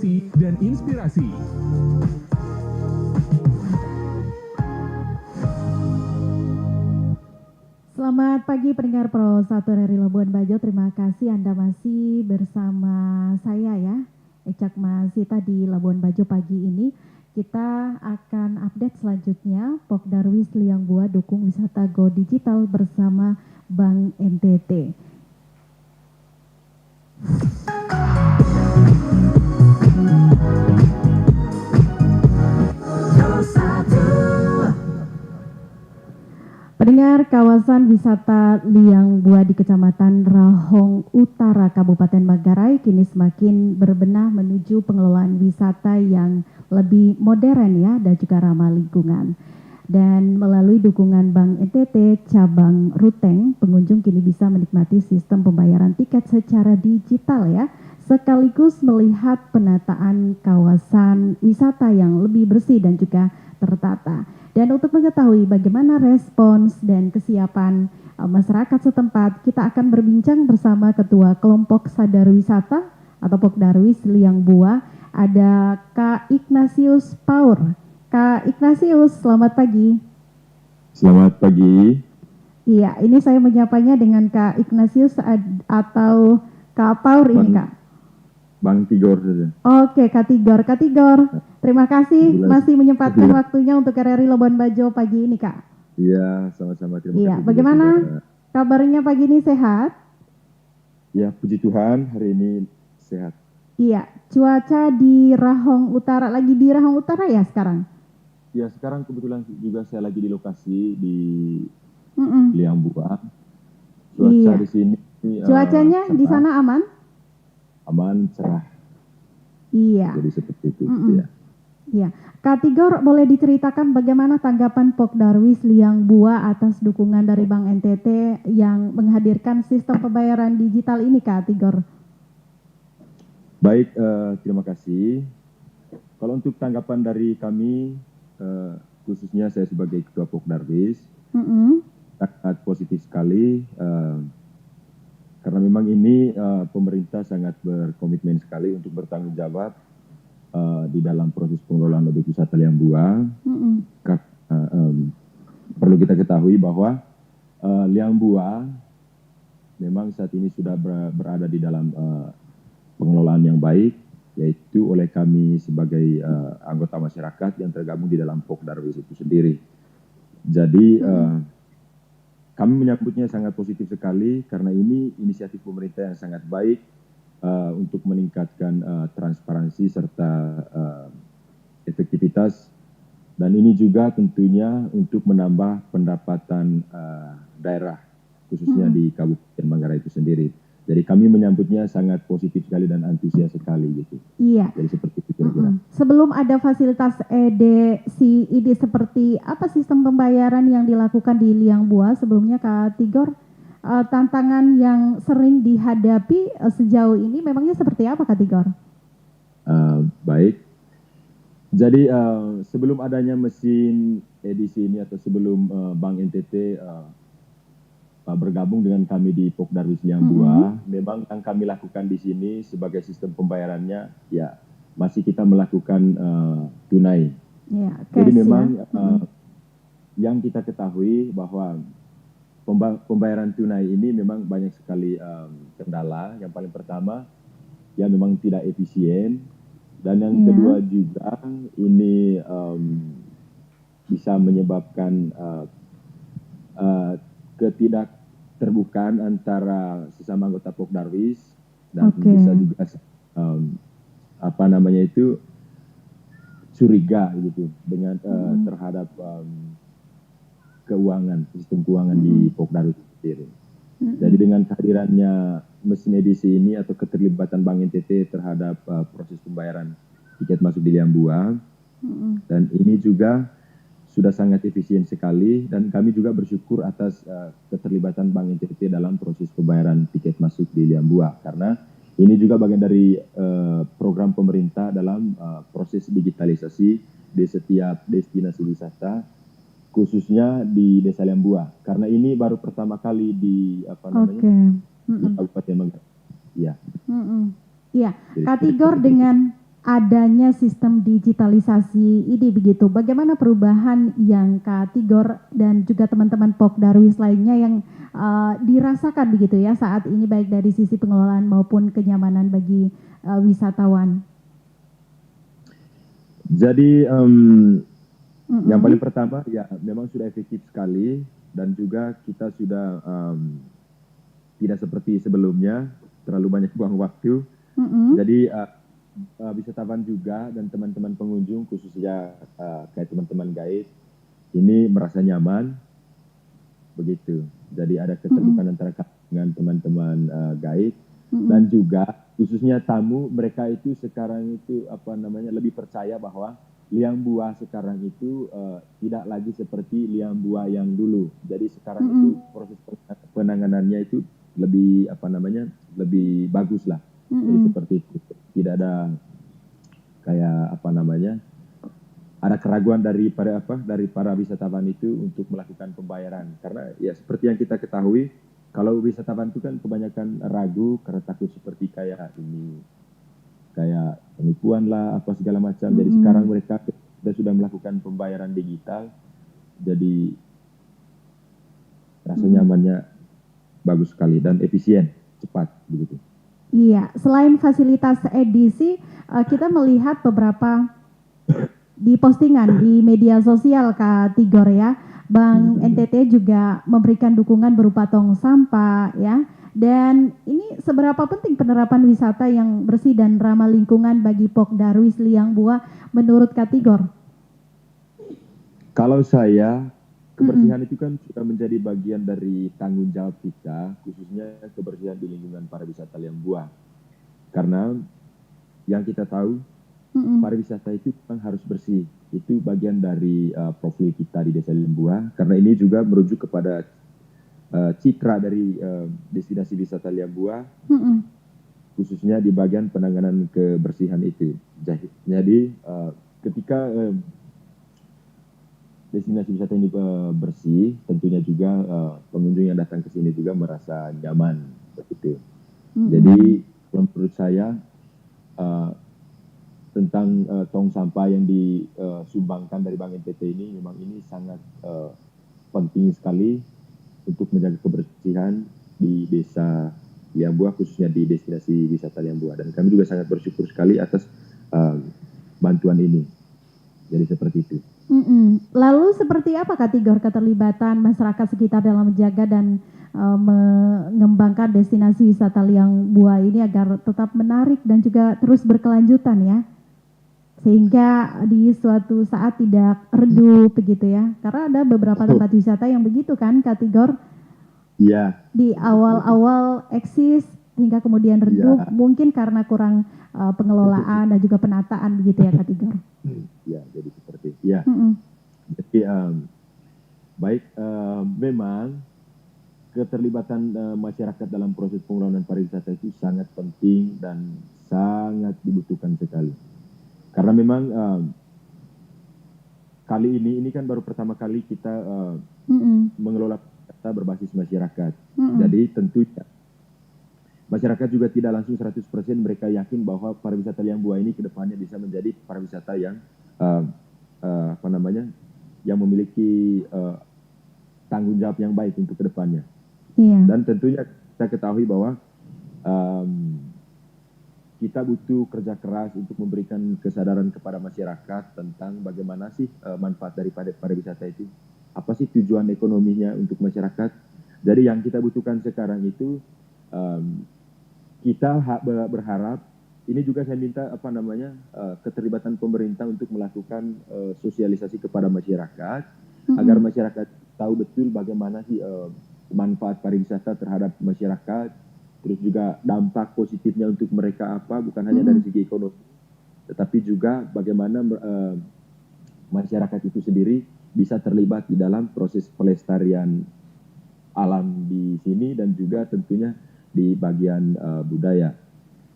edukasi, dan inspirasi. Selamat pagi pendengar Pro 1 dari Labuan Bajo. Terima kasih Anda masih bersama saya ya, Ecak Masita di Labuan Bajo pagi ini. Kita akan update selanjutnya Pok Darwis Liang Bua dukung wisata Go Digital bersama Bank NTT. Pendengar, kawasan wisata Liang Bua di Kecamatan Rahong Utara, Kabupaten Manggarai kini semakin berbenah menuju pengelolaan wisata yang lebih modern ya dan juga ramah lingkungan. Dan melalui dukungan Bank NTT cabang Ruteng, pengunjung kini bisa menikmati sistem pembayaran tiket secara digital ya, sekaligus melihat penataan kawasan wisata yang lebih bersih dan juga tertata. Dan untuk mengetahui bagaimana respons dan kesiapan masyarakat setempat, kita akan berbincang bersama Ketua Kelompok Sadar Wisata atau Pokdarwis Liang Bua, ada Kak Ignatius Paur. Kak Ignatius, selamat pagi. Selamat pagi. Iya, ini saya menyapanya dengan Kak Ignatius atau Kak Paur ini Kak. Bang Tigor saja. Oke, Kak Tigor. Kak Tigor, terima kasih masih menyempatkan waktunya untuk RRI Labuan Bajo pagi ini, Kak. Iya, sama-sama. Terima kasih. Bagaimana kabarnya pagi ini, sehat? Ya, puji Tuhan hari ini sehat. Iya, cuaca di Rahong Utara, lagi di Rahong Utara ya sekarang? Ya, sekarang kebetulan juga saya lagi di lokasi di Liang Bua. Cuaca di sini. Cuacanya di sana aman? Aman, cerah. Iya. Jadi seperti itu. Ya. Iya, Kak Tigor boleh diceritakan bagaimana tanggapan Pok Darwis Liang Bua atas dukungan dari Bank NTT yang menghadirkan sistem pembayaran digital ini, Kak Tigor? Baik, terima kasih. Kalau untuk tanggapan dari kami, khususnya saya sebagai Ketua Pok Darwis, sangat positif sekali. Karena memang ini pemerintah sangat berkomitmen sekali untuk bertanggung jawab di dalam proses pengelolaan objek wisata Liang Bua. Perlu kita ketahui bahwa Liang Bua memang saat ini sudah berada di dalam pengelolaan yang baik, yaitu oleh kami sebagai anggota masyarakat yang tergabung di dalam Pok Darwis itu sendiri. Jadi kami menyambutnya sangat positif sekali karena ini inisiatif pemerintah yang sangat baik untuk meningkatkan transparansi serta efektivitas, dan ini juga tentunya untuk menambah pendapatan daerah khususnya di Kabupaten Manggarai itu sendiri. Jadi kami menyambutnya sangat positif sekali dan antusias sekali gitu. Iya. Jadi seperti itu kira-kira. Sebelum ada fasilitas EDCID seperti apa sistem pembayaran yang dilakukan di Liang Bua sebelumnya, Kak Tigor? Tantangan yang sering dihadapi sejauh ini memangnya seperti apa, Kak Tigor? Baik. Jadi sebelum adanya mesin edisi ini atau sebelum Bank NTT bergabung dengan kami di Pok Darwis Liang Bua, memang yang kami lakukan di sini sebagai sistem pembayarannya ya masih kita melakukan tunai. Ya, jadi memang yang kita ketahui bahwa pembayaran tunai ini memang banyak sekali kendala. Yang paling pertama ya memang tidak efisien, dan yang kedua juga ini bisa menyebabkan ketidakterbukaan antara sesama anggota Pok Darwis, dan bisa juga curiga gitu dengan terhadap sistem keuangan di Pok Darwis sendiri. Jadi dengan kehadirannya mesin edisi ini atau keterlibatan Bank NTT terhadap proses pembayaran tiket masuk di Liang Bua, dan ini juga sudah sangat efisien sekali, dan kami juga bersyukur atas keterlibatan Bank NTT dalam proses pembayaran tiket masuk di Liang Bua, karena ini juga bagian dari program pemerintah dalam proses digitalisasi di setiap destinasi wisata, khususnya di Desa Liang Bua, karena ini baru pertama kali di di Kabupaten Manggarai. Iya. Iya, Kak Tigor, dengan adanya sistem digitalisasi ini begitu. Bagaimana perubahan yang Kak Tigor dan juga teman-teman Pok Darwis lainnya yang dirasakan begitu ya saat ini baik dari sisi pengelolaan maupun kenyamanan bagi wisatawan? Jadi yang paling pertama ya memang sudah efektif sekali dan juga kita sudah tidak seperti sebelumnya terlalu banyak buang waktu. Jadi wisatawan juga dan teman-teman pengunjung khususnya kayak teman-teman guide ini merasa nyaman begitu. Jadi ada keterbukaan antara kami dengan teman-teman guide dan juga khususnya tamu mereka itu sekarang itu lebih percaya bahwa liang buah sekarang itu tidak lagi seperti liang buah yang dulu. Jadi sekarang itu proses penanganannya itu lebih lebih bagus lah. Jadi seperti itu. Tidak ada kayak ada keraguan dari para wisatawan itu untuk melakukan pembayaran. Karena ya seperti yang kita ketahui, kalau wisatawan itu kan kebanyakan ragu karena takut seperti kayak penipuan lah apa segala macam. Jadi sekarang mereka sudah melakukan pembayaran digital, jadi rasa nyamannya bagus sekali dan efisien, cepat begitu. Iya, selain fasilitas edisi, kita melihat beberapa di postingan di media sosial Kak Tigor ya, Bank NTT juga memberikan dukungan berupa tong sampah ya. Dan ini seberapa penting penerapan wisata yang bersih dan ramah lingkungan bagi Pok Darwis Liang Bua menurut Kak Tigor? Kalau saya, kebersihan itu kan sudah menjadi bagian dari tanggung jawab kita, khususnya kebersihan di lingkungan pariwisata Liang Bua. Karena yang kita tahu, pariwisata itu memang harus bersih. Itu bagian dari profil kita di Desa Liang Bua. Karena ini juga merujuk kepada citra dari destinasi wisata Liang Bua, khususnya di bagian penanganan kebersihan itu. Jadi ketika destinasi wisata ini bersih, tentunya juga pengunjung yang datang ke sini juga merasa nyaman begitu. Jadi menurut saya tentang tong sampah yang disumbangkan dari Bank NTT ini memang ini sangat penting sekali untuk menjaga kebersihan di Desa Liang Bua, khususnya di destinasi wisata Liang Bua. Dan kami juga sangat bersyukur sekali atas bantuan ini. Jadi seperti itu. Lalu seperti apa Kak Tigor keterlibatan masyarakat sekitar dalam menjaga dan mengembangkan destinasi wisata Liang Bua ini agar tetap menarik dan juga terus berkelanjutan ya? Sehingga di suatu saat tidak redup begitu ya. Karena ada beberapa tempat wisata yang begitu kan Kak Tigor? Iya. Di awal-awal eksis hingga kemudian redup, mungkin karena kurang pengelolaan dan juga penataan begitu ya Kak Tigor? Ya, jadi seperti itu. Ya. Jadi baik, memang keterlibatan masyarakat dalam proses pengelolaan pariwisata itu sangat penting dan sangat dibutuhkan sekali. Karena memang kali ini kan baru pertama kali kita mengelola pariwisata berbasis masyarakat. Jadi tentunya masyarakat juga tidak langsung 100% mereka yakin bahwa pariwisata Liang Bua ini ke depannya bisa menjadi pariwisata yang yang memiliki tanggung jawab yang baik untuk ke depannya. Dan tentunya kita ketahui bahwa kita butuh kerja keras untuk memberikan kesadaran kepada masyarakat tentang bagaimana sih manfaat dari pariwisata itu. Apa sih tujuan ekonominya untuk masyarakat. Jadi yang kita butuhkan sekarang itu kita berharap ini juga saya minta keterlibatan pemerintah untuk melakukan sosialisasi kepada masyarakat agar masyarakat tahu betul bagaimana sih manfaat pariwisata terhadap masyarakat, terus juga dampak positifnya untuk mereka apa, bukan hanya dari segi ekonomi, tetapi juga bagaimana masyarakat itu sendiri bisa terlibat di dalam proses pelestarian alam di sini dan juga tentunya di bagian budaya.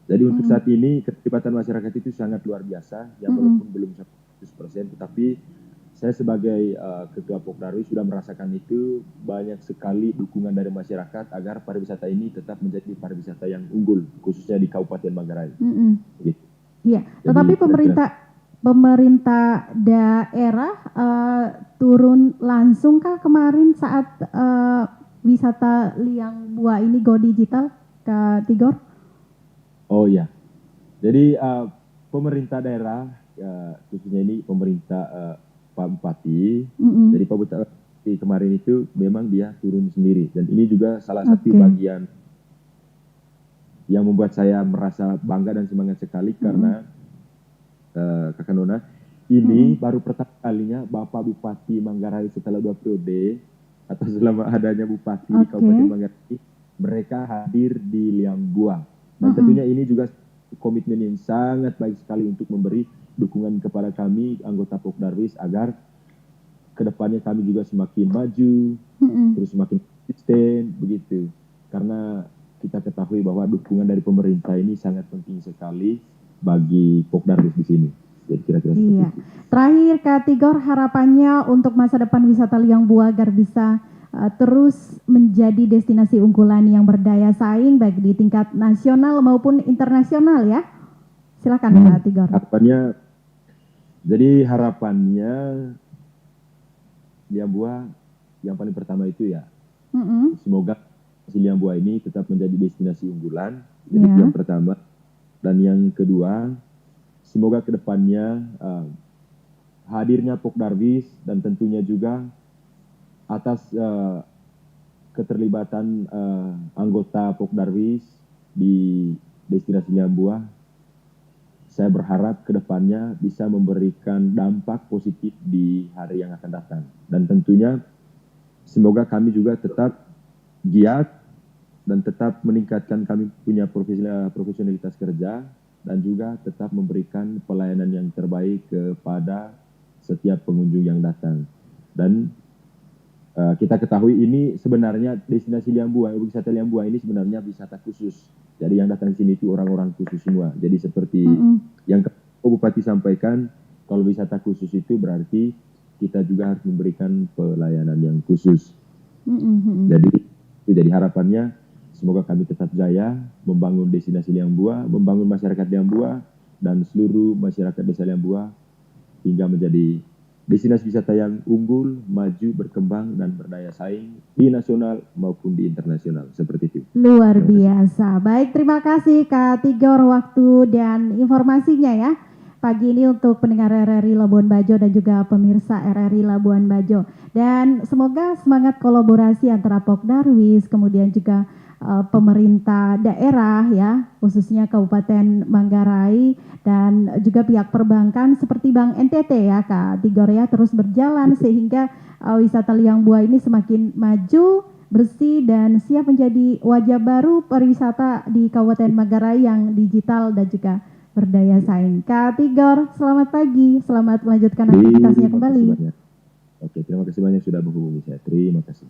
Jadi untuk saat ini keterlibatan masyarakat itu sangat luar biasa, ya walaupun belum 100%, tetapi saya sebagai Ketua Pok Darwis sudah merasakan itu banyak sekali dukungan dari masyarakat agar pariwisata ini tetap menjadi pariwisata yang unggul, khususnya di Kabupaten Manggarai. Gitu. Iya, Jadi tetapi kira-kira pemerintah daerah turun langsung kah kemarin saat wisata Liang Bua ini go digital, Kak Tigor? oh ya, jadi pemerintah daerah khususnya ini pemerintah Pak Bupati, Mm-mm. jadi Pak Bupati kemarin itu memang dia turun sendiri dan ini juga salah satu Oke. bagian yang membuat saya merasa bangga dan semangat sekali karena Kakak Nona, ini baru pertama kalinya Bapak Bupati Manggarai setelah 2 periode atau selama adanya Bupati di Kabupaten Oke. Manggarai, mereka hadir di Liang Bua. Dan tentunya ini juga komitmen yang sangat baik sekali untuk memberi dukungan kepada kami anggota Pokdarwis agar kedepannya kami juga semakin maju, terus semakin konsisten begitu. Karena kita ketahui bahwa dukungan dari pemerintah ini sangat penting sekali bagi Pokdarwis di sini. Jadi kira-kira seperti Iya. itu. Terakhir Kak Tigor, harapannya untuk masa depan wisata Liang Bua agar bisa terus menjadi destinasi unggulan yang berdaya saing baik di tingkat nasional maupun internasional ya. Silakan Kak Tigor. Harapannya Liang Bua yang paling pertama itu ya, semoga Liang Bua ini tetap menjadi destinasi unggulan. Jadi itu yang pertama. Dan yang kedua, semoga kedepannya hadirnya Pokdarwis dan tentunya juga atas keterlibatan anggota Pokdarwis di destinasi Liang Bua, saya berharap kedepannya bisa memberikan dampak positif di hari yang akan datang. Dan tentunya semoga kami juga tetap giat dan tetap meningkatkan kami punya profesionalitas kerja dan juga tetap memberikan pelayanan yang terbaik kepada setiap pengunjung yang datang. Dan kita ketahui ini sebenarnya destinasi Liang Bua, wisata Liang Bua ini sebenarnya wisata khusus. Jadi yang datang di sini itu orang-orang khusus semua. Jadi seperti yang Bupati sampaikan, kalau wisata khusus itu berarti kita juga harus memberikan pelayanan yang khusus. Jadi harapannya semoga kami tetap jaya membangun destinasi Liang Bua, membangun masyarakat Liang Bua dan seluruh masyarakat desa Liang Bua hingga menjadi destinasi wisata yang unggul, maju, berkembang, dan berdaya saing di nasional maupun di internasional. Seperti itu. Luar biasa. Baik, terima kasih Kak Tigor waktu dan informasinya ya. Pagi ini untuk pendengar RRI Labuan Bajo dan juga pemirsa RRI Labuan Bajo. Dan semoga semangat kolaborasi antara Pokdarwis, kemudian juga pemerintah daerah ya, khususnya Kabupaten Manggarai dan juga pihak perbankan seperti Bank NTT ya Kak Tigor ya, terus berjalan sehingga wisata Liang Bua ini semakin maju, bersih dan siap menjadi wajah baru pariwisata di Kabupaten Manggarai yang digital dan juga berdaya saing. Kak Tigor, selamat pagi, selamat melanjutkan aktivitasnya kembali. Oke, terima kasih banyak sudah menghubungi saya. Terima kasih.